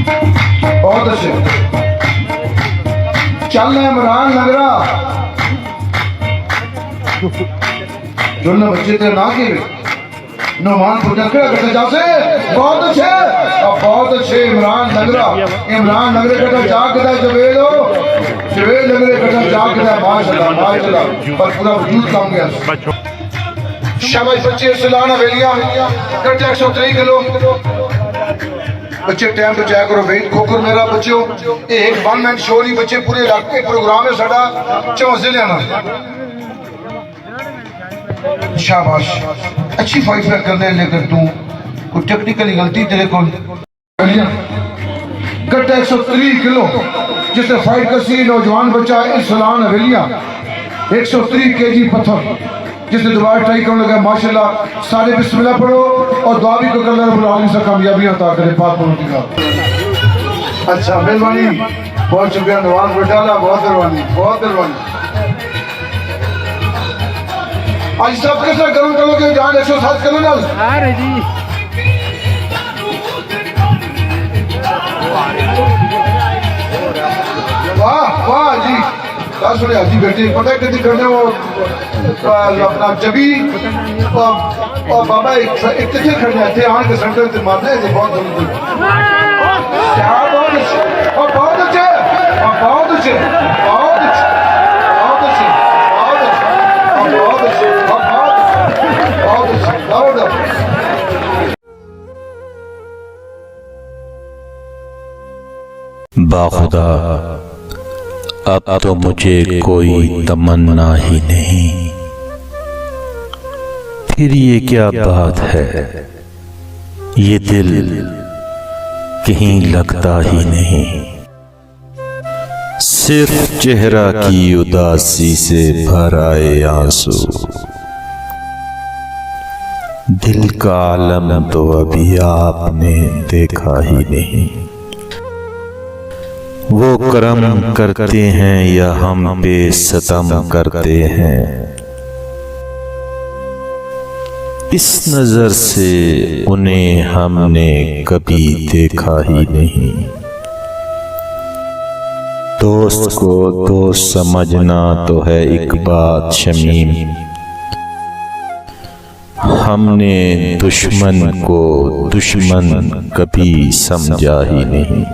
बहुत अच्छे। चल इमरान नगरा दोनों बच्चे थे ना कि नौमान पुजकड़ा कटा जासे बहुत अच्छे। अब बहुत अच्छे इमरान नगरा कटा जागदा जवेलो जवेल नगरे कटा जागदा माशाल्लाह माशाल्लाह पर पूरा वजूद काम गया। शाबाश बच्चे सुलाना वेलिया कटा 103 किलो बच्चे टाइम बचाया करो वेट खोकर मेरा बच्चों एक वन मैन शो नहीं बच्चे पूरे इलाके प्रोग्राम है साडा चौंसे लेना। शाबाश अच्छी फाइट कर करने लेकिन तू कोई टेक्निकली गलती तेरे को कट्टा 103 किलो जिसने फाइट कसी नौजवान बच्चा इस्लान हवेलिया 103 केजी पत्थर जिसने दोबारा ट्राई करने लगा माशाल्लाह। सारे बिस्मिल्लाह पढ़ो और दुआ भी को अल्लाह रब्बुल आलमीन से कामयाबी अता करे पाक परों का। अच्छा मेहरबानी बहुत शुक्रिया नवाज बटाला बहुत मेहरबानी। आज सब के साथ गरम करोगे जान 107 किलो ना अरे जी वाह वाह जी काश सुने हाजी बेटे पता है कितनी करने वो अपना जबी और बाबा एक कितने खड़े थे आन के सेंटर से मारने से बहुत जरूरी क्या बहुत अच्छे और बहुत अच्छे और बहुत अच्छे बहुत अच्छे बहुत अच्छे बहुत अच्छे और बहुत अच्छे और बहुत अच्छे बहुत अच्छे। बाखुदा अब तो मुझे कोई तमन्ना ही नहीं, फिर ये क्या बात है, ये दिल कहीं लगता ही नहीं। सिर्फ चेहरा की उदासी से भर आए आंसू, दिल का आलम तो अभी आपने देखा ही नहीं। वो करम करते हैं या हम पे सतम करते हैं, इस नजर से उन्हें हमने कभी देखा ही नहीं। दोस्त को दोस्त समझना तो है एक बात शमीम, हमने दुश्मन को दुश्मन कभी समझा ही नहीं।